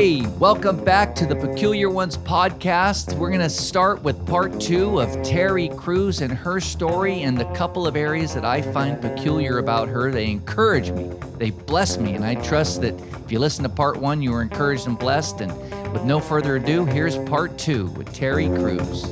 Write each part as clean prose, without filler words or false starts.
Hey, welcome back to the Peculiar Ones podcast. We're going to start with part 2 of Teri Cruz and her story and the couple of areas that I find peculiar about her. They encourage me, they bless me, and I trust that if you listen to part 1, you were encouraged and blessed. And with no further ado, here's part 2 with Teri Cruz.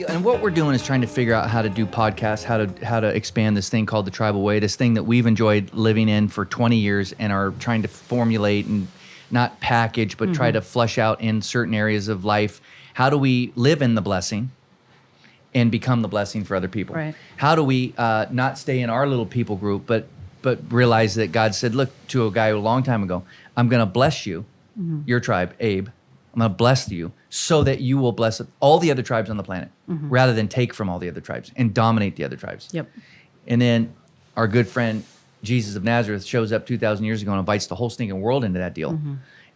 And what we're doing is trying to figure out how to do podcasts, how to expand this thing called the Tribal Way, this thing that we've enjoyed living in for 20 years and are trying to formulate and not package, but try to flush out in certain areas of life. How do we live in the blessing and become the blessing for other people? Right. How do we not stay in our little people group, but realize that God said, look, to a guy a long time ago, I'm going to bless you, your tribe, Abe. I'm going to bless you so that you will bless all the other tribes on the planet rather than take from all the other tribes and dominate the other tribes. Yep. And then our good friend Jesus of Nazareth shows up 2,000 years ago and invites the whole stinking world into that deal.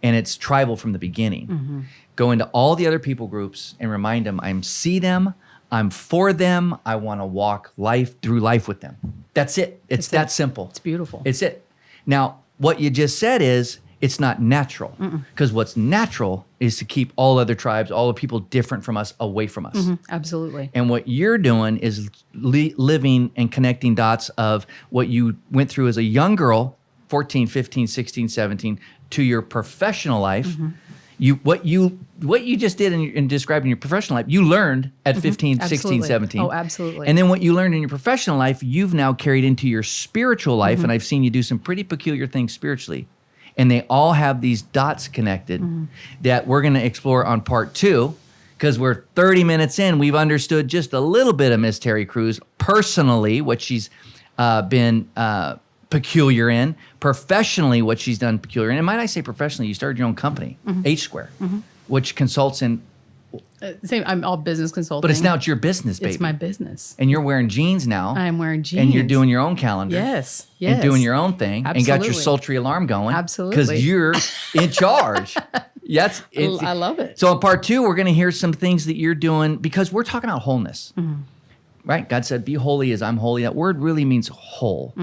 And it's tribal from the beginning. Go into all the other people groups and remind them, see them, I'm for them, I want to walk through life with them. That's it. It's that simple. It's beautiful. It's it. Now, what you just said is, it's not natural, because what's natural is to keep all other tribes, all the people different from us, away from us. Absolutely. And what you're doing is living and connecting dots of what you went through as a young girl, 14, 15, 16, 17, to your professional life. What you just did in describing your professional life, you learned at 15, 16, 17. Oh, absolutely. And then what you learned in your professional life, you've now carried into your spiritual life, and I've seen you do some pretty peculiar things spiritually. And they all have these dots connected that we're going to explore on part 2, because we're 30 minutes in. We've understood just a little bit of Miss Teri Cruz personally, what she's been peculiar in, professionally, what she's done peculiar in. And might I say professionally, you started your own company, H Square, which consults in. I'm all business consulting. But it's your business, baby. It's my business. And you're wearing jeans now. I'm wearing jeans. And you're doing your own calendar. Yes. And doing your own thing. Absolutely. And got your sultry alarm going. Absolutely. Because you're in charge. I love it. So in part 2, we're going to hear some things that you're doing, because we're talking about wholeness. Right? God said, be holy as I'm holy. That word really means whole.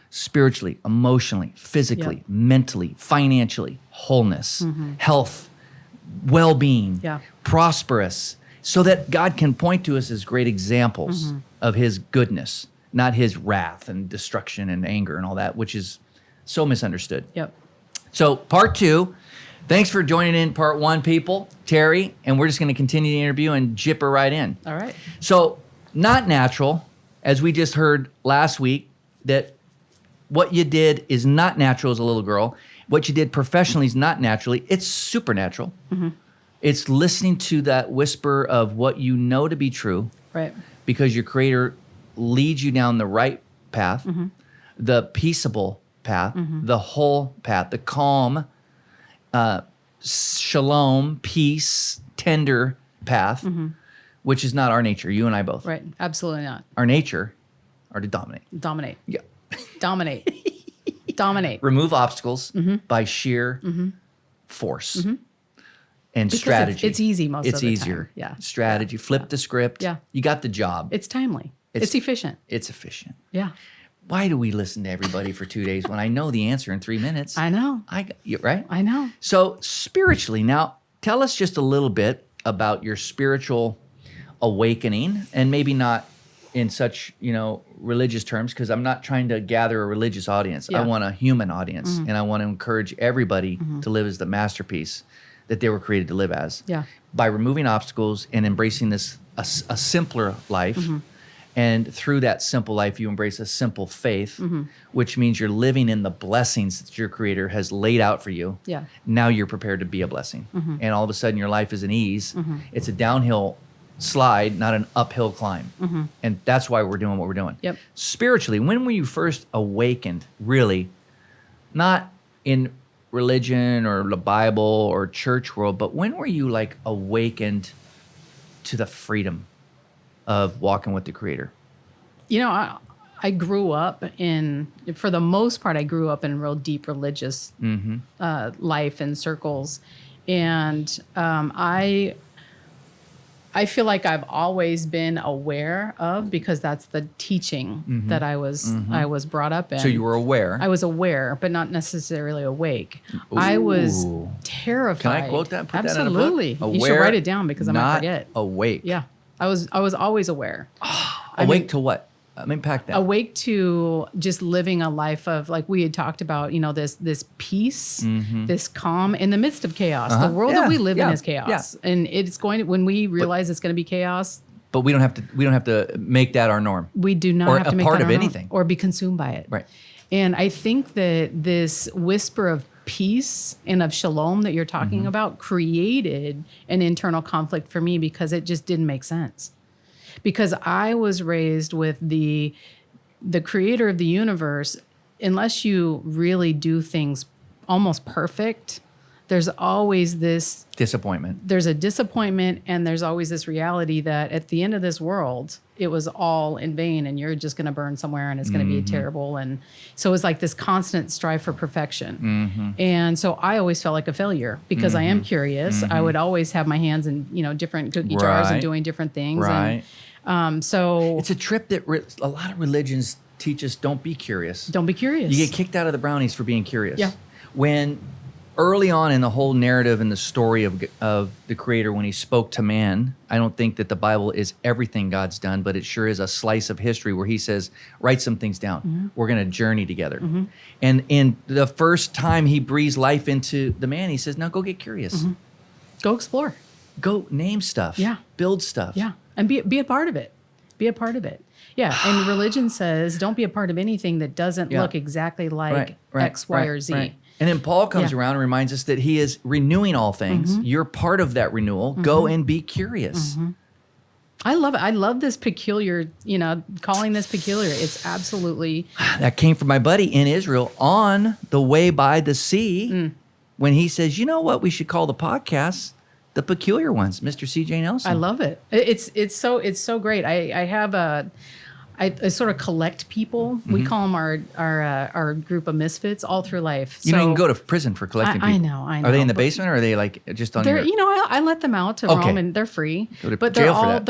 Spiritually, emotionally, physically, mentally, financially, wholeness, health, well-being, prosperous, so that God can point to us as great examples of his goodness, not his wrath and destruction and anger and all that, which is so misunderstood. Yep. So part 2, thanks for joining in part 1, people, Teri, and we're just going to continue the interview and jip her right in. All right. So not natural, as we just heard last week, that what you did is not natural as a little girl. What you did professionally is not naturally. It's supernatural. It's listening to that whisper of what you know to be true. Right. Because your Creator leads you down the right path, the peaceable path, the whole path, the calm, shalom, peace, tender path, which is not our nature, you and I both. Right. Absolutely not. Our nature are to dominate. Dominate. Yeah. Dominate. Remove obstacles by sheer force and Because strategy. It's easy most of the time. It's easier. Yeah. Strategy. Flip the script. Yeah. You got the job. It's timely. It's efficient. It's efficient. Yeah. Why do we listen to everybody for 2 days when I know the answer in 3 minutes? I know. Right? I know. So spiritually, now tell us just a little bit about your spiritual awakening, and maybe not in such, religious terms, because I'm not trying to gather a religious audience. Yeah. I want a human audience, and I want to encourage everybody to live as the masterpiece that they were created to live as. Yeah. By removing obstacles and embracing this a simpler life. And through that simple life, you embrace a simple faith, which means you're living in the blessings that your Creator has laid out for you. Yeah. Now you're prepared to be a blessing. And all of a sudden, your life is an ease. It's a downhill slide, not an uphill climb. And that's why we're doing what we're doing. Yep. Spiritually, when were you first awakened, really, not in religion or the Bible or church world, but when were you awakened to the freedom of walking with the Creator? I grew up for the most part, I grew up in real deep religious life and circles. And I I feel like I've always been aware of, because that's the teaching that I was brought up in. So you were aware. I was aware, but not necessarily awake. I was Ooh. terrified. Can I quote that? Put Absolutely. that in a book? You should write it down, because I might not forget. Awake. Yeah. I was always aware. Awake to what? Unpack that. Awake to just living a life of, like we had talked about, this peace, this calm in the midst of chaos. The world that we live in is chaos, and it's going to, when we realize it's going to be chaos. But we don't have to make that our norm. We do not or have to a make part that of our own, anything, or be consumed by it. Right. And I think that this whisper of peace and of shalom that you're talking about created an internal conflict for me, because it just didn't make sense. Because I was raised with the creator of the universe. Unless you really do things almost perfect, there's always this disappointment. There's a disappointment, and there's always this reality that at the end of this world, it was all in vain, and you're just going to burn somewhere, and it's going to be terrible. And so it was like this constant strive for perfection. And so I always felt like a failure, because I am curious. I would always have my hands in different cookie jars and doing different things. Right. And so it's a trip that a lot of religions teach us: don't be curious. Don't be curious. You get kicked out of the brownies for being curious. Yeah. When early on in the whole narrative and the story of the Creator, when he spoke to man, I don't think that the Bible is everything God's done, but it sure is a slice of history where he says, write some things down. We're going to journey together. And in the first time he breathes life into the man, he says, now go get curious. Go explore. Go name stuff. Yeah. Build stuff. Yeah. And be a part of it. Be a part of it. Yeah. And religion says, don't be a part of anything that doesn't look exactly like X, Y, or Z. Right. And then Paul comes around and reminds us that he is renewing all things. You're part of that renewal. Go and be curious. I love it. I love this peculiar, calling this peculiar. It's absolutely. That came from my buddy in Israel on the way by the sea when he says, you know what we should call the podcast? The Peculiar Ones, Mr. C.J. Nelson. I love it. It's so great. I have I sort of collect people. We call them our group of misfits all through life. You can go to prison for collecting people. I know. Are they in the basement, or are they like just on your? your... I let them out to roam, and they're free. Go to but jail for that.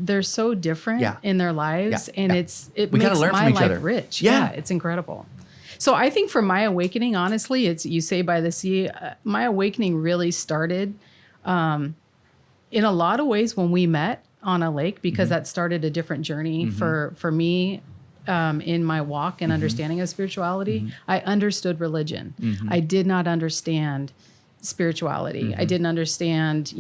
they're so different in their lives, and it We gotta makes learn my from each life other. rich. Yeah. It's incredible. So I think for my awakening, honestly, it's You Say by the Sea. My awakening really started in a lot of ways when we met on a lake, because that started a different journey for me in my walk and understanding of spirituality. I understood religion. I did not understand spirituality. I didn't understand,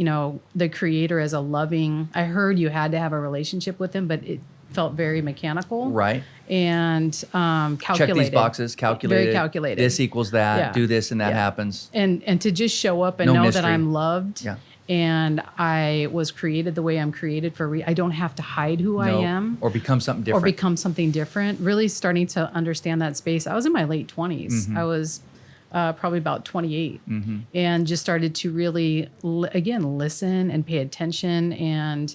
the Creator as a loving. I heard you had to have a relationship with him, but it felt very mechanical. Right. And calculated. Check these boxes, calculated. Very calculated. This equals that. Yeah. Do this and that happens. And to just show up and No know mystery. that I'm loved. Yeah. And I was created the way I'm created I don't have to hide who I am. Or become something Or different. become something different. Really starting to understand that space. I was in my late 20s. I was probably about 28. And just started to really, again, listen and pay attention. And,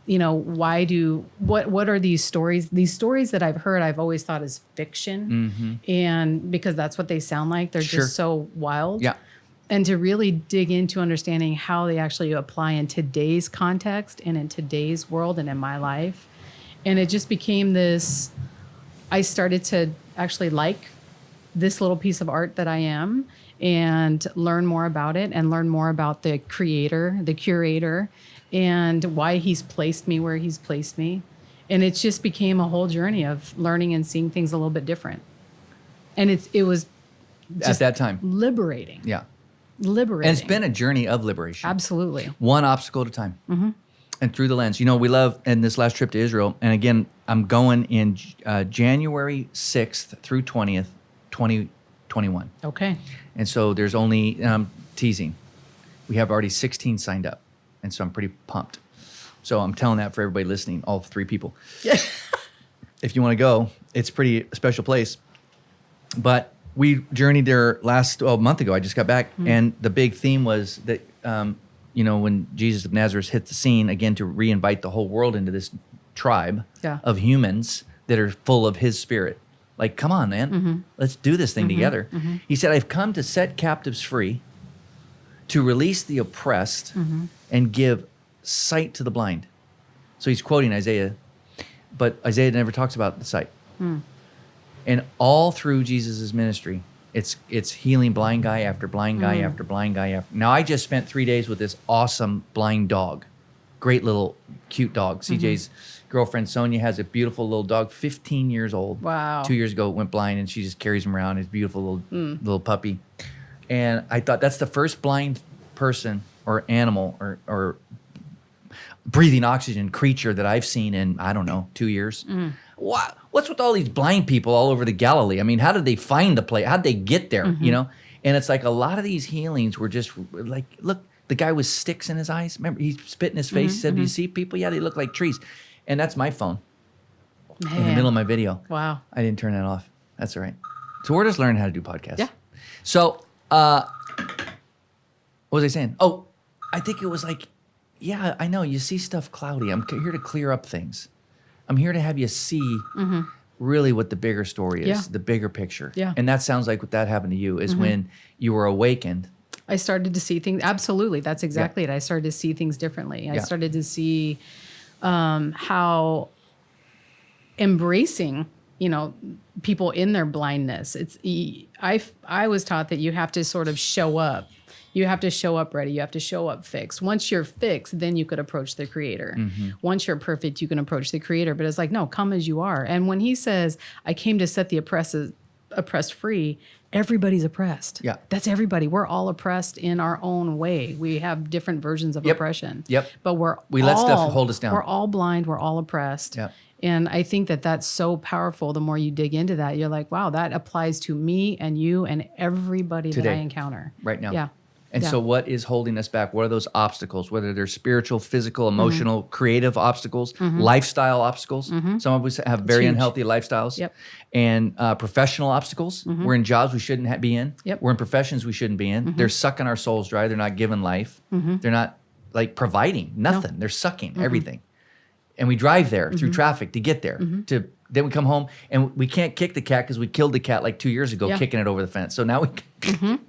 what are these stories? These stories that I've heard, I've always thought is fiction. And because that's what they sound like. They're just so wild. Yeah. And to really dig into understanding how they actually apply in today's context and in today's world and in my life. And it just became this, I started to actually like this little piece of art that I am, and learn more about it, and learn more about the Creator, the curator, and why he's placed me where he's placed me. And it just became a whole journey of learning and seeing things a little bit different. And it was just at that time. liberating. Yeah. Liberating. And it's been a journey of liberation. Absolutely. One obstacle at a time. And through the lens. We love, and this last trip to Israel, and again, I'm going in January 6th through 20th, 2021. Okay. And so there's only, and I'm teasing, we have already 16 signed up. And so I'm pretty pumped. So I'm telling that for everybody listening, all 3 people. If you want to go, it's a pretty special place. But we journeyed there a month ago. I just got back. And the big theme was that, when Jesus of Nazareth hit the scene, again, to reinvite the whole world into this tribe of humans that are full of his spirit. Like, come on, man. Let's do this thing together. He said, I've come to set captives free, to release the oppressed, and give sight to the blind. So he's quoting Isaiah, but Isaiah never talks about the sight. And all through Jesus' ministry, it's healing blind guy after blind guy after blind guy after. Now, I just spent 3 days with this awesome blind dog. Great little cute dog. CJ's girlfriend Sonia has a beautiful little dog, 15 years old. Wow. 2 years ago, went blind, and she just carries him around. His beautiful little puppy. And I thought that's the first blind person or animal or breathing oxygen creature that I've seen in, I don't know, 2 years. What's with all these blind people all over the Galilee? I mean, how did they find the place? How did they get there? You know? And it's like a lot of these healings were just like, look, the guy with sticks in his eyes. Remember, he spit in his face. He said, do you see people? Yeah, they look like trees. And that's my phone in the middle of my video. Wow. I didn't turn that off. That's all right. So we're just learning how to do podcasts. Yeah. So what was I saying? Oh, I think it was like, yeah, I know. You see stuff cloudy. I'm here to clear up things. I'm here to have you see really what the bigger story is, Yeah. the bigger picture. Yeah. And that sounds like what that happened to you is when you were awakened. I started to see things. Absolutely. That's exactly it. I started to see things differently. I started to see how embracing, people in their blindness. I was taught that you have to sort of show up. You have to show up ready. You have to show up fixed. Once you're fixed, then you could approach the creator. Once you're perfect, you can approach the creator. But it's like, no, come as you are. And when he says, I came to set the oppressed free, everybody's oppressed. Yeah. That's everybody. We're all oppressed in our own way. We have different versions of oppression. Yep. But we let stuff hold us down. We're all blind. We're all oppressed. Yep. And I think that that's so powerful. The more you dig into that, you're like, wow, that applies to me and you and everybody Today. that I encounter. Right now. Yeah. And so what is holding us back? What are those obstacles, whether they're spiritual, physical, emotional, creative obstacles, lifestyle obstacles? Some of us have very huge. unhealthy lifestyles. Yep. And professional obstacles. We're in jobs we shouldn't be in. Yep. We're in professions we shouldn't be in. They're sucking our souls dry. They're not giving life. They're not like providing nothing. No. They're sucking everything. And we drive there through traffic to get there. Then we come home and we can't kick the cat because we killed the cat like 2 years ago, kicking it over the fence. So now we...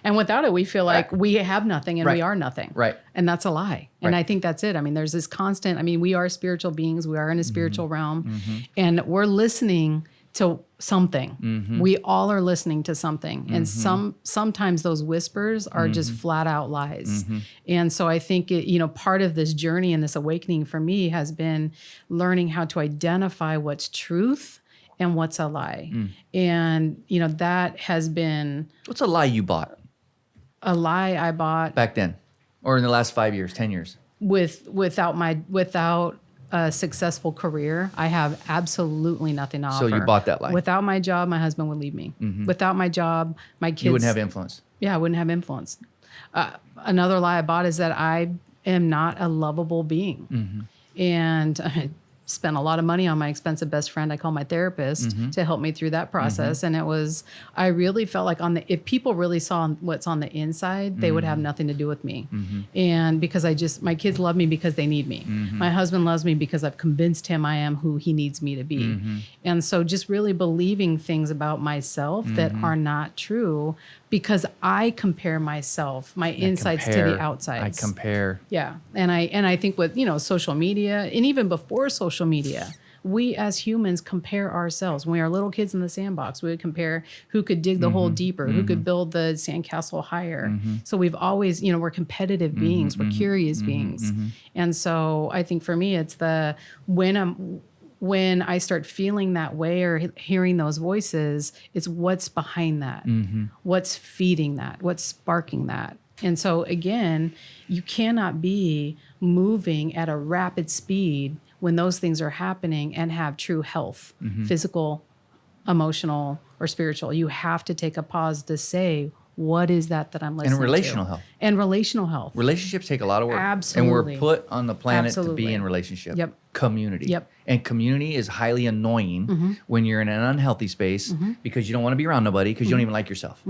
And without it, we feel like we have nothing and we are nothing. Right. And that's a lie. And I think that's it. I mean, there's this constant, we are spiritual beings. We are in a spiritual realm. And we're listening to something. We all are listening to something. And sometimes those whispers are just flat out lies. And so I think, part of this journey and this awakening for me has been learning how to identify what's truth and what's a lie. And, that has been... What's a lie you bought? A lie I bought back then, or in the last 5 years, 10 years, without a successful career, I have absolutely nothing to offer. So you bought that lie. Without my job, my husband would leave me. Without my job, my kids. You wouldn't have influence. Yeah, I wouldn't have influence. Another lie I bought is that I am not a lovable being, and I spent a lot of money on my expensive best friend I call my therapist to help me through that process. And I really felt like if people really saw what's on the inside, they would have nothing to do with me. And because my kids love me because they need me. My husband loves me because I've convinced him I am who he needs me to be. And so just really believing things about myself that are not true because I compare myself, my insides to the outsides. I compare. Yeah. And I think with, social media and even before social media, we as humans compare ourselves. When we are little kids in the sandbox, we would compare who could dig the hole deeper, who could build the sandcastle higher. So we've always, we're competitive beings, we're curious beings. And so I think for me, it's when I start feeling that way or hearing those voices, it's what's behind that, what's feeding that, what's sparking that. And so again, you cannot be moving at a rapid speed when those things are happening and have true health, physical, emotional, or spiritual. You have to take a pause to say, what is that I'm listening to? And relational health. And relational health. Relationships take a lot of work. Absolutely. And we're put on the planet to Absolutely. be in relationship. Yep. Community. Yep. And community is highly annoying when you're in an unhealthy space because you don't want to be around nobody because you don't even like yourself.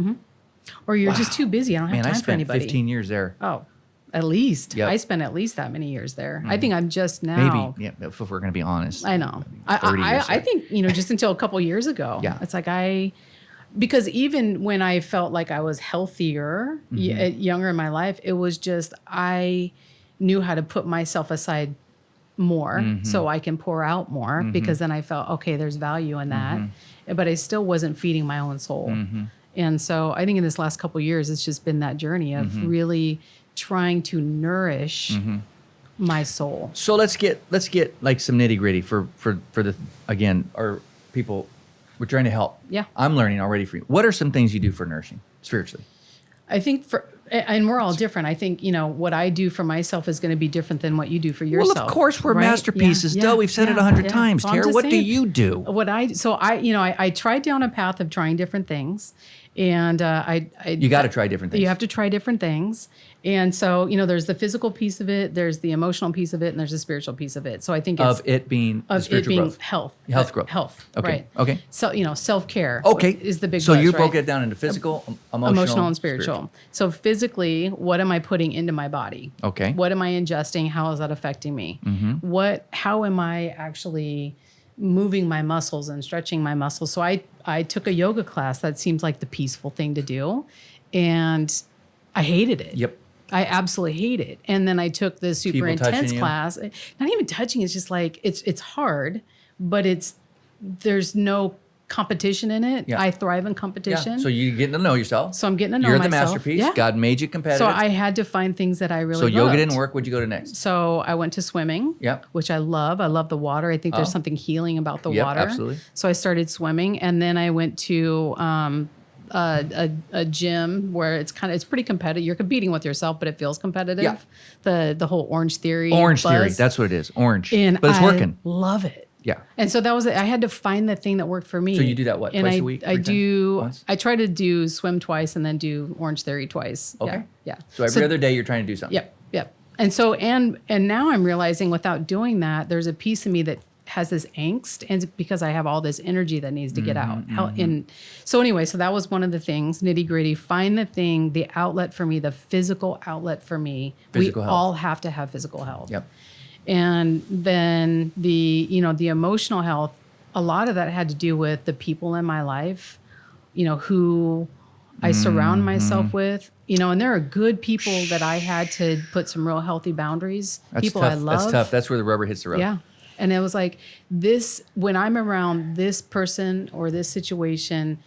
Or you're just too busy. I don't have Man, time I for spent anybody. 15 years there. Oh, at least. Yep. I spent at least that many years there. I think I'm just now. Maybe, yeah, if we're going to be honest. I know. 30 years I there. think, just until a couple years ago. Yeah. It's like because even when I felt like I was healthier, younger in my life, it was just, knew how to put myself aside more so I can pour out more because then I felt, okay, there's value in that. But I still wasn't feeding my own soul. And so I think in this last couple of years, it's just been that journey of really trying to nourish my soul. So let's get like some nitty gritty for the, again, our people, we're trying to help. Yeah. I'm learning already for you. What are some things you do for nourishing spiritually? I think and we're all different. I think, what I do for myself is going to be different than what you do for yourself. Well, of course, we're right? masterpieces. Duh, we've said it 100 times. So I'm Tara, just what do saying, you do? I tried down a path of trying different things. And You got to try different things. You have to try different things. And so, there's the physical piece of it, there's the emotional piece of it, and there's the spiritual piece of it. So I think it's Of it being growth. health. Health growth. Health. Okay. Right. Okay. So, self-care Okay. is the big So push, you right? broke it down into physical, emotional and spiritual. So physically, what am I putting into my body? Okay. What am I ingesting? How is that affecting me? How am I actually moving my muscles and stretching my muscles? So I took a yoga class. That seems like the peaceful thing to do. And I hated it. Yep. I absolutely hate it. And then I took this super People touching intense you? class. Not even touching, it's just like it's hard, but there's no competition in it. Yeah. I thrive in Yeah. competition. So you're getting to know yourself. So I'm getting to know You're myself. the masterpiece. Yeah. God made you competitive. So I had to find things that I really So yoga loved. didn't work. What'd you go to next? So I went to swimming, Yep. which I love. I love the water. I think there's Oh. something healing about the Yep, water. absolutely. So I started swimming, and then I went to a gym where it's pretty competitive. You're competing with yourself, but it feels competitive. Yeah. The whole Orange Theory. Orange buzz. theory. That's what it is. Orange. And But it's working. Love it. Yeah. And so that was it. I had to find the thing that worked for me. So you do that, what, And twice a week, I 3 times? do. Once? I try to do swim twice and then do Orange Theory twice. Okay. Yeah. So every other day you're trying to do something. Yep. And so and now I'm realizing without doing that, there's a piece of me that has this angst, and it's because I have all this energy that needs to get out. So anyway, so that was one of the things, nitty gritty. Find the thing, the outlet for me, the physical outlet for me. Physical we health. all have to have physical health. Yep. And then the emotional health, a lot of that had to do with the people in my life, who I surround myself with, and there are good people that I had to put some real healthy boundaries. That's people tough. I love. That's tough. That's where the rubber hits the road. Yeah. And it was like when I'm around this person or this situation,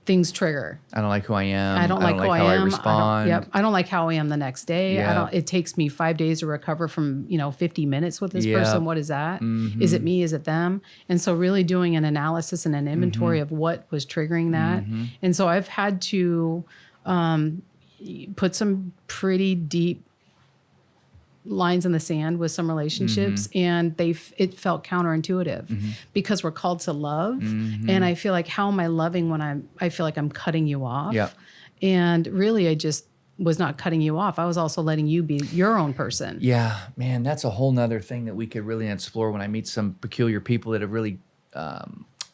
things trigger. I don't like who I am. I don't like who how I am. I respond. I don't like how I am the next day. Yeah. It takes me 5 days to recover from, 50 minutes with this Yeah. person. What is that? Is it me? Is it them? And so really doing an analysis and an inventory of what was triggering that. And so I've had to put some pretty deep lines in the sand with some relationships, and it felt counterintuitive because we're called to love, and I feel like, how am I loving when I feel like I'm cutting you off? Yeah. And really, I just was not cutting you off. I was also letting you be your own person. Yeah, man, that's a whole nother thing that we could really explore when I meet some peculiar people that have really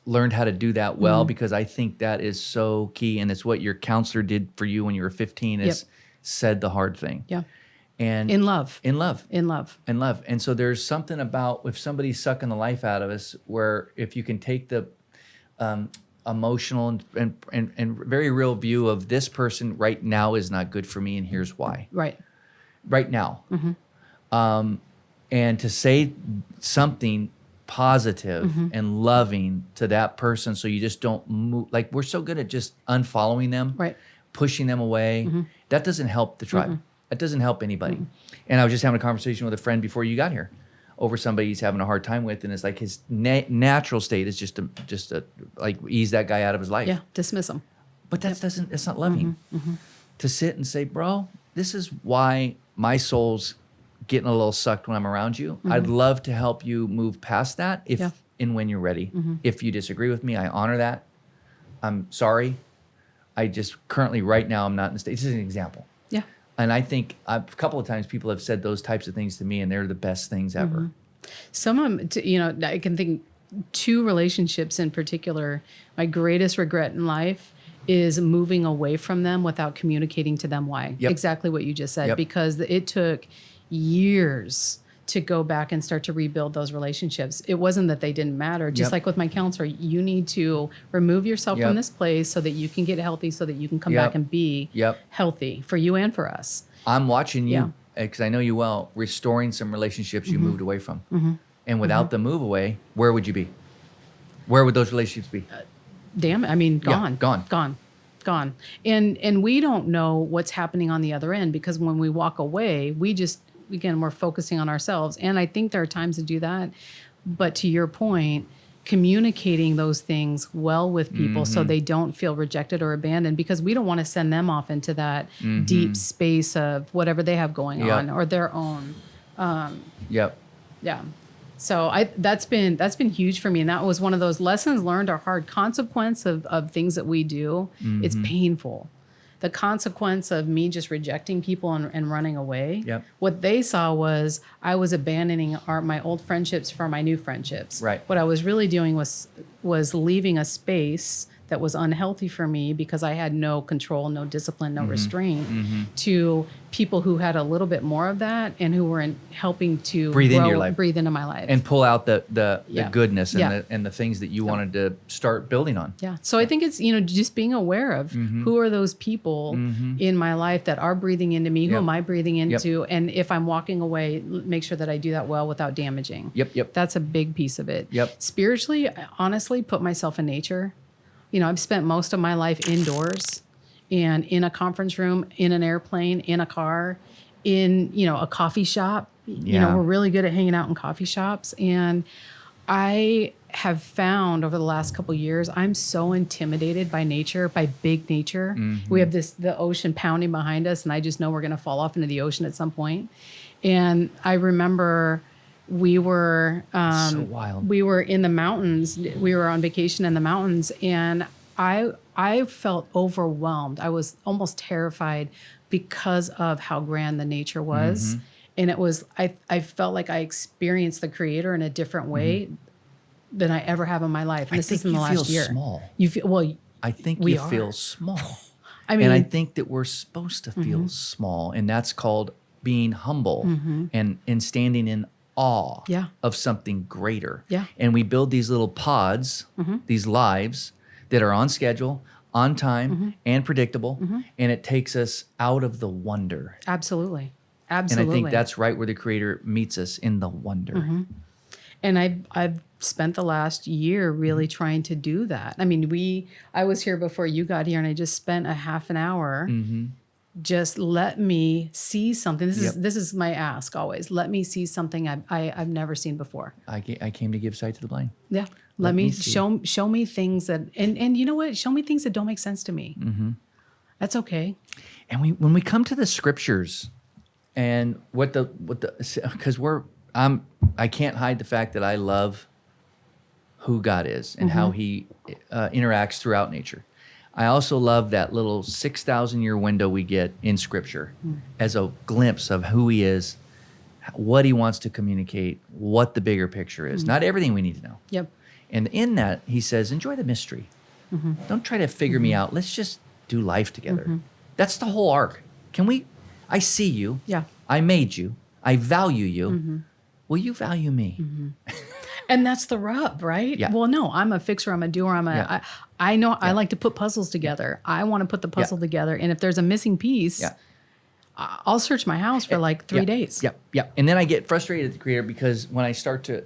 learned how to do that well, because I think that is so key, and it's what your counselor did for you when you were 15 is said the hard thing. Yeah. And In love. In love. In love. And love. And so there's something about if somebody's sucking the life out of us, where if you can take the emotional and very real view of this person right now is not good for me, and here's why. Right. Right now. And to say something positive and loving to that person, so you just don't move. Like, we're so good at just unfollowing them, Right. pushing them away. That doesn't help the tribe. That doesn't help anybody. And I was just having a conversation with a friend before you got here over somebody he's having a hard time with, and it's like his natural state is just to like ease that guy out of his life. Yeah. Dismiss them. But that's not loving. To sit and say, bro, this is why my soul's getting a little sucked when I'm around you. I'd love to help you move past that if and when you're ready. If you disagree with me, I honor that. I'm sorry. I just currently right now I'm not in the state. This is an example. Yeah. And I think a couple of times people have said those types of things to me, and they're the best things ever. Some of them, I can think 2 relationships in particular. My greatest regret in life is moving away from them without communicating to them why. Yep. Exactly what you just said, Yep. because it took years to go back and start to rebuild those relationships. It wasn't that they didn't matter. Just Yep. like with my counselor, you need to remove yourself Yep. from this place so that you can get healthy, so that you can come Yep. back and be Yep. healthy for you and for us. I'm watching you Yeah. because I know you well, restoring some relationships you moved away from. And without the move away, where would you be? Where would those relationships be? Damn it. I mean, Yeah, gone. Gone. And we don't know what's happening on the other end, because when we walk away, we're focusing on ourselves. And I think there are times to do that. But to your point, communicating those things well with people so they don't feel rejected or abandoned, because we don't want to send them off into that deep space of whatever they have going on or their own. Yep. Yeah. So that's been huge for me. And that was one of those lessons learned, or hard consequence of things that we do. It's painful. The consequence of me just rejecting people and running away. Yep. What they saw was I was abandoning my old friendships for my new friendships. Right. What I was really doing was leaving a space that was unhealthy for me, because I had no control, no discipline, no restraint, to people who had a little bit more of that and who were helping to Breathe into your life. breathe into my life. And pull out the Yeah. goodness and, Yeah. and the things that you wanted to start building on. Yeah. So I think it's, just being aware of who are those people in my life that are breathing into me, who Yep. am I breathing into? And if I'm walking away, make sure that I do that well without damaging. Yep. That's a big piece of it. Yep. Spiritually, I honestly put myself in nature. I've spent most of my life indoors and in a conference room, in an airplane, in a car, in, a coffee shop. Yeah. We're really good at hanging out in coffee shops. And I have found over the last couple of years, I'm so intimidated by nature, by big nature. We have the ocean pounding behind us, and I just know we're going to fall off into the ocean at some point. And I remember we were So wild. we were in the mountains. We were on vacation in the mountains, and I felt overwhelmed. I was almost terrified because of how grand the nature was. And it was, I felt like I experienced the Creator in a different way than I ever have in my life. And this is in the last year. Small. You feel, well, I think we you are. feel small. I mean, And I think that we're supposed to feel small, and that's called being humble and standing in awe Yeah. of something greater. Yeah. And we build these little pods, these lives that are on schedule, on time, and predictable, and it takes us out of the wonder. absolutely. And Absolutely. I think that's right where the Creator meets us, in the wonder. And I've spent the last year really trying to do that. I mean, I was here before you got here, and I just spent a half an hour. Just let me see something. This is my ask always. Let me see something I've never seen before. I came to give sight to the blind. Yeah. Let Let me me see. show me things that, and you know what? Show me things that don't make sense to me. That's okay. And when we come to the scriptures, and because I can't hide the fact that I love who God is and how He interacts throughout nature. I also love that little 6,000 year window we get in Scripture as a glimpse of who He is, what He wants to communicate, what the bigger picture is. Not everything we need to know. Yep. And in that, He says, enjoy the mystery. Don't try to figure me out. Let's just do life together. That's the whole arc. I see you. Yeah. I made you. I value you. Will you value me? And that's the rub, right? Yeah. Well, no, I'm a fixer. I'm a doer. Yeah. I know I like to put puzzles together. I want to put the puzzle together. And if there's a missing piece, Yeah. I'll search my house for like 3 days. Yep. Yep. And then I get frustrated at the Creator, because when I start to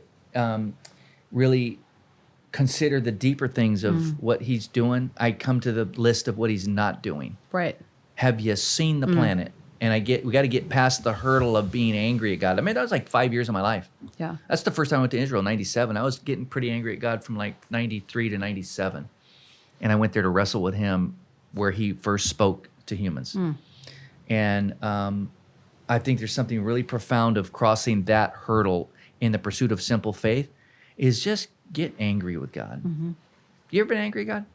really consider the deeper things of what He's doing, I come to the list of what He's not doing. Right. Have you seen the planet? And we got to get past the hurdle of being angry at God. I mean, that was like 5 years of my life. Yeah. That's the first time I went to Israel, 97. I was getting pretty angry at God from like 93 to 97. And I went there to wrestle with Him where He first spoke to humans. And I think there's something really profound of crossing that hurdle in the pursuit of simple faith, is just get angry with God. You ever been angry at God?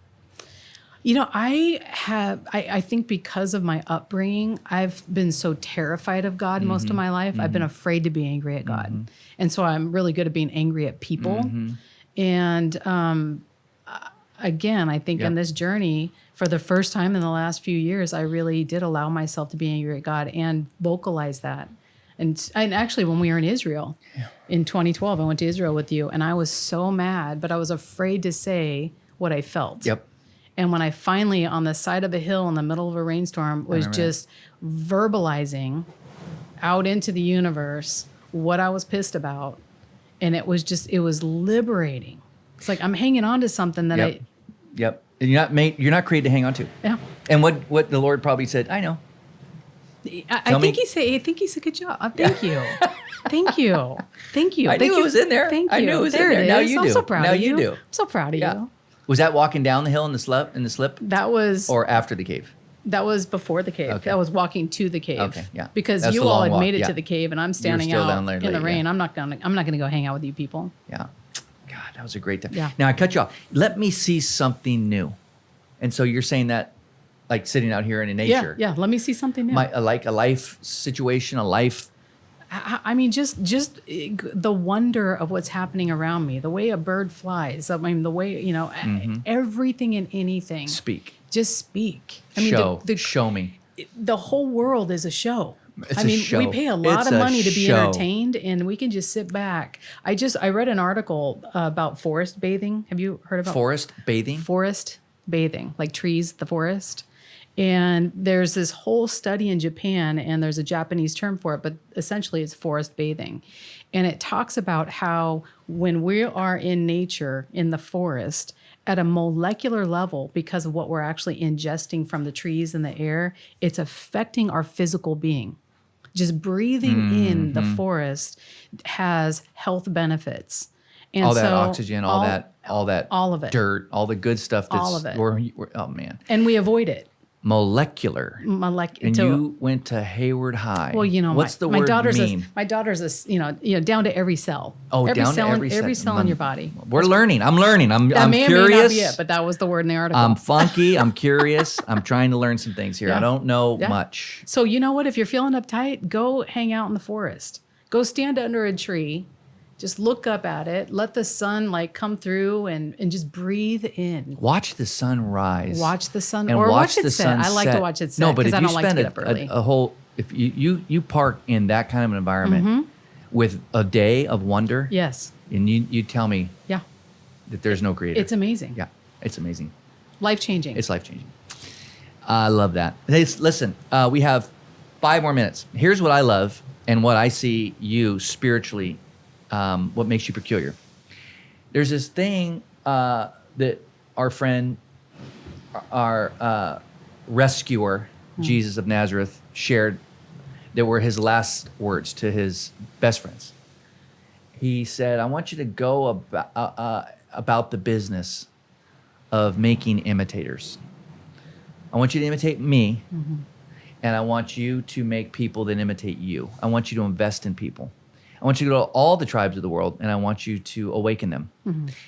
I think because of my upbringing, I've been so terrified of God most of my life. I've been afraid to be angry at God. And so I'm really good at being angry at people. And again, I think in this journey, for the first time in the last few years, I really did allow myself to be angry at God and vocalize that. And actually, when we were in Israel in 2012, I went to Israel with you, and I was so mad, but I was afraid to say what I felt. Yep. And when I finally, on the side of a hill in the middle of a rainstorm, was remember just verbalizing out into the universe what I was pissed about. And it was liberating. It's like I'm hanging on to something that Yep. And you're not created to hang on to. Yeah. And what the Lord probably said, I know. I think he said good job. Thank you. Thank you. Thank you. I knew it was in there. Thank you. I knew it was there in there. It Now is. you I'm do. so proud Now of you you. do. I'm so proud of you. Was that walking down the hill in the slip? That was Or after the cave? That was before the cave. Okay. That was walking to the cave. Okay, yeah. Because That's you the all long had walk, made it yeah. to the cave, and I'm standing still out down there in the late, rain. yeah. I'm not gonna go hang out with you people. Yeah. God, that was a great time. Yeah. Now I cut you off. Let me see something new. And so you're saying that like sitting out here in the nature. Yeah. Let me see something new. Like a life situation, a life. I mean, just the wonder of what's happening around me, the way a bird flies. I mean, the way everything and anything. Speak. Just speak. I mean, show me. The whole world is a show. It's I a mean, show. we pay a lot It's of a money to be show. entertained, and we can just sit back. I read an article about forest bathing. Have you heard about Forest bathing? forest bathing, like trees, the forest? And there's this whole study in Japan, and there's a Japanese term for it, but essentially it's forest bathing. And it talks about how when we are in nature, in the forest, at a molecular level, because of what we're actually ingesting from the trees and the air, it's affecting our physical being. Just breathing in the forest has health benefits. And All that so oxygen, all that all of it. dirt, all the good stuff that's All of it. oh man. And we avoid it. Molecular. And you went to Hayward High. Well, you know, what's the my word daughter's mean? my daughter's down to every cell. Oh, every down cell to every every cell. cell in your body. We're learning. I'm learning. I'm That may curious. or may not be it, but that was the word in the article. I'm funky. I'm curious. I'm trying to learn some things here. Yeah. I don't know Yeah. much. So you know what? If you're feeling uptight, go hang out in the forest. Go stand under a tree. Just look up at it. Let the sun come through and just breathe in. Watch the sun rise. Watch the sun and or watch watch the it set. sun I like to watch it set No, but because if I you don't like to spend get up early. a whole, if you park in that kind of an environment with a day of wonder, Yes. and you tell me Yeah. that there's no creator. It's amazing. Yeah, it's amazing. Life-changing. It's life-changing. I love that. Hey, listen, we have 5 more minutes. Here's what I love and what I see you spiritually, what makes you peculiar. There's this thing that our friend, our rescuer, Jesus of Nazareth, shared that were his last words to his best friends. He said, I want you to go about the business of making imitators. I want you to imitate me, and I want you to make people that imitate you. I want you to invest in people. I want you to go to all the tribes of the world, and I want you to awaken them.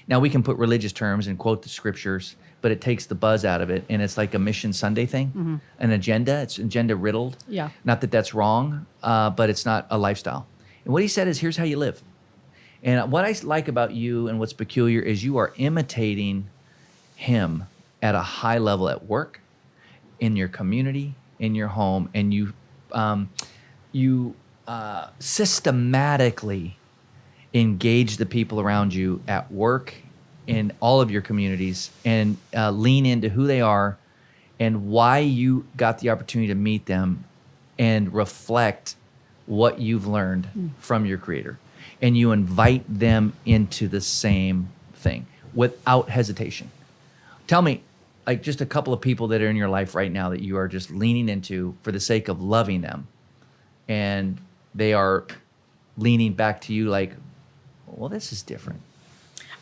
Now, we can put religious terms and quote the scriptures, but it takes the buzz out of it, and it's like a Mission Sunday thing, an agenda. It's agenda riddled. Yeah. Not that that's wrong, but it's not a lifestyle. And what he said is, here's how you live. And what I like about you and what's peculiar is you are imitating him at a high level at work, in your community, in your home, and you systematically engage the people around you at work, in all of your communities, and lean into who they are and why you got the opportunity to meet them, and reflect what you've learned from your creator. And you invite them into the same thing without hesitation. Tell me, like, just a couple of people that are in your life right now that you are just leaning into for the sake of loving them, and they are leaning back to you like, well, this is different.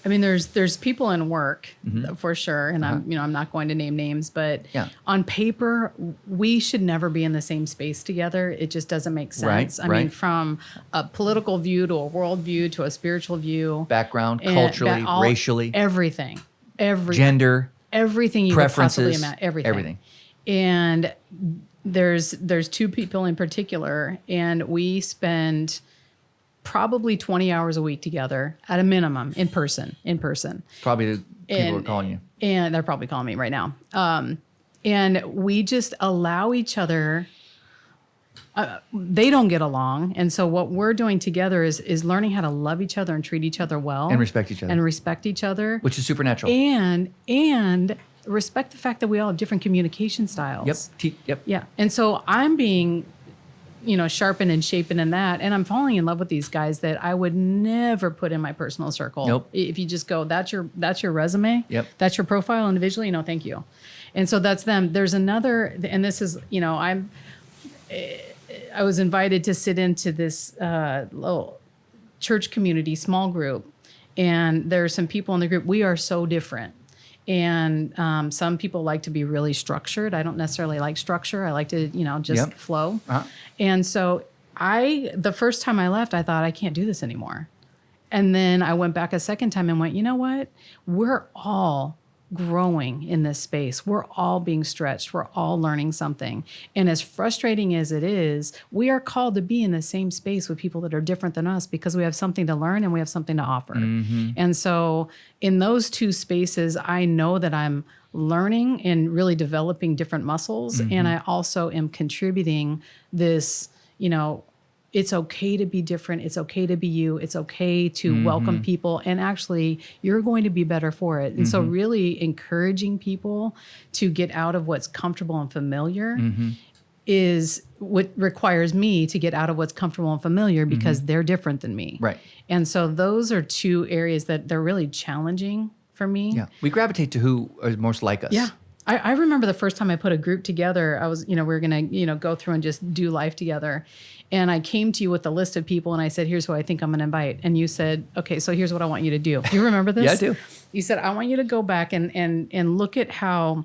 I mean, there's people in work for sure, and I'm not going to name names, but Yeah. on paper, we should never be in the same space together. It just doesn't make sense. I mean, right. from a political view to a world view to a spiritual view, Background, and culturally, racially, everything, gender, everything you could possibly preferences, imagine, everything. And there's 2 people in particular, and we spend probably 20 hours a week together at a minimum in person. Probably the people are calling you. And they're probably calling me right now. And we just allow each other. They don't get along. And so what we're doing together is learning how to love each other and treat each other well. And respect each other. And respect each other. Which is supernatural. And respect the fact that we all have different communication styles. Yep. Yeah. And so I'm being sharpen and shapen in that. And I'm falling in love with these guys that I would never put in my personal circle. Nope. If you just go, that's your resume. Yep. That's your profile individually. No, thank you. And so that's them. There's another, and this is, I was invited to sit into this little church community, small group. And there are some people in the group. We are so different. And some people like to be really structured. I don't necessarily like structure. I like to, just flow. Uh-huh. And so the first time I left, I thought, I can't do this anymore. And then I went back a second time and went, you know what? We're all growing in this space. We're all being stretched. We're all learning something. And as frustrating as it is, we are called to be in the same space with people that are different than us because we have something to learn and we have something to offer. Mm-hmm. And so in those two spaces, I know that I'm learning and really developing different muscles. Mm-hmm. And I also am contributing this, it's okay to be different. It's okay to be you. It's okay to welcome people. And actually, you're going to be better for it. And so really encouraging people to get out of what's comfortable and familiar is what requires me to get out of what's comfortable and familiar because they're different than me. Right. And so those are two areas that they're really challenging for me. Yeah. We gravitate to who is most like us. Yeah. I remember the first time I put a group together, I was, we were going to, go through and just do life together. And I came to you with a list of people and I said, here's who I think I'm going to invite. And you said, okay, so here's what I want you to do. Do you remember this? Yeah, I do. You said, I want you to go back and look at how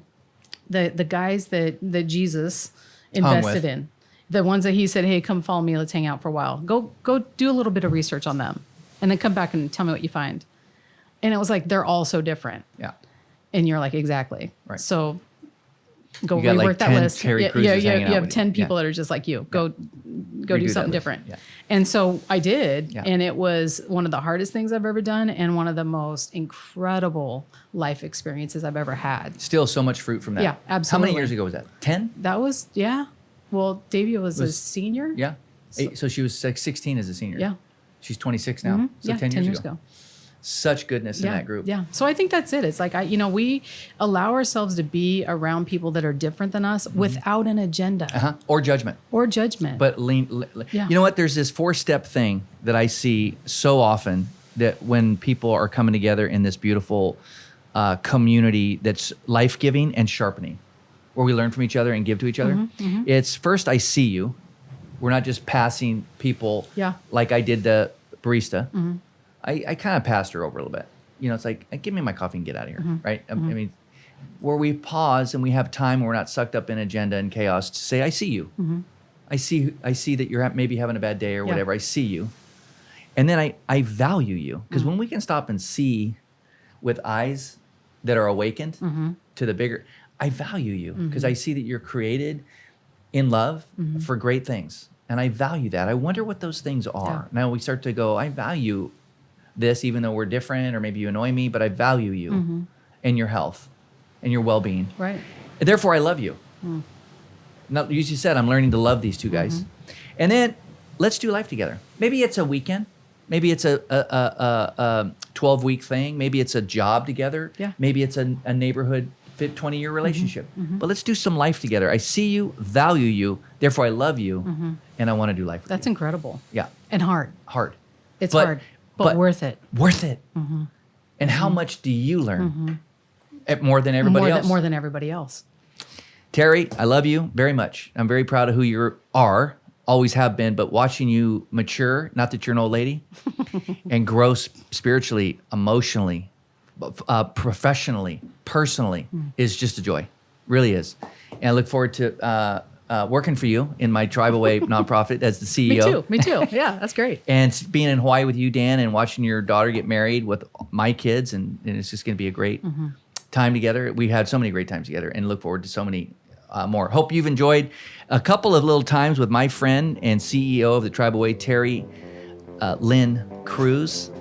the guys that Jesus invested in, the ones that he said, hey, come follow me. Let's hang out for a while. Go do a little bit of research on them and then come back and tell me what you find. And it was like, they're all so different. Yeah. And you're like, exactly. Right. So go you got rework like that 10 list. Teri Cruz you hanging have out 10 with you. people that are just like you. Go Redo do that something list. different. Yeah. And so I did. Yeah. And it was one of the hardest things I've ever done and one of the most incredible life experiences I've ever had. Still so much fruit from that. Yeah, absolutely. How many years ago was that? 10? That was, yeah. Well, Davia was a senior. Yeah. So she was like 16 as a senior. Yeah. She's 26 now. So 10 years ago. Such goodness in that group. Yeah. So I think that's it. It's like, we allow ourselves to be around people that are different than us without an agenda. Or judgment. But Yeah. You know what? There's this 4-step thing that I see so often that when people are coming together in this beautiful community that's life-giving and sharpening, where we learn from each other and give to each other. It's first, I see you. We're not just passing people like I did the barista. I kind of passed her over a little bit. It's like, give me my coffee and get out of here, right? I mean, where we pause and we have time and we're not sucked up in agenda and chaos to say, I see you. I see that you're maybe having a bad day or whatever. I see you. And then I value you. Because when we can stop and see with eyes that are awakened to the bigger, I value you because I see that you're created in love for great things. And I value that. I wonder what those things are. Now we start to go, I value this, even though we're different or maybe you annoy me, but I value you and your health and your well-being. Right. And therefore, I love you. Now, you said, I'm learning to love these two guys. And then let's do life together. Maybe it's a weekend. Maybe it's a 12-week thing. Maybe it's a job together. Yeah. Maybe it's a neighborhood 20-year relationship. But let's do some life together. I see you, value you, therefore I love you, and I want to do life with That's you. incredible. Yeah. And hard. Hard. It's hard, but worth it. Worth it. And how much do you learn? More than everybody else? More than everybody else. Teri, I love you very much. I'm very proud of who you are, always have been, but watching you mature, not that you're an old lady, and grow spiritually, emotionally, professionally, personally, is just a joy. Really is. And I look forward to working for you in my Tribe Away nonprofit as the CEO. Me too. Yeah, that's great. And being in Hawaii with you, Dan, and watching your daughter get married with my kids, and it's just going to be a great time together. We've had so many great times together and look forward to so many more. Hope you've enjoyed a couple of little times with my friend and CEO of the Tribe Away, Teri Lynn Cruz.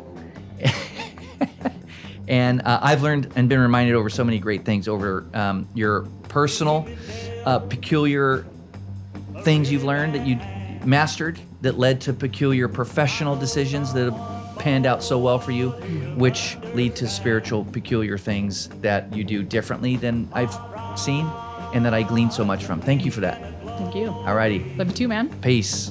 And I've learned and been reminded over so many great things over your personal, peculiar things you've learned that you mastered that led to peculiar professional decisions that have panned out so well for you, which lead to spiritual, peculiar things that you do differently than I've seen and that I glean so much from. Thank you for that. Thank you. All righty. Love you too, man. Peace.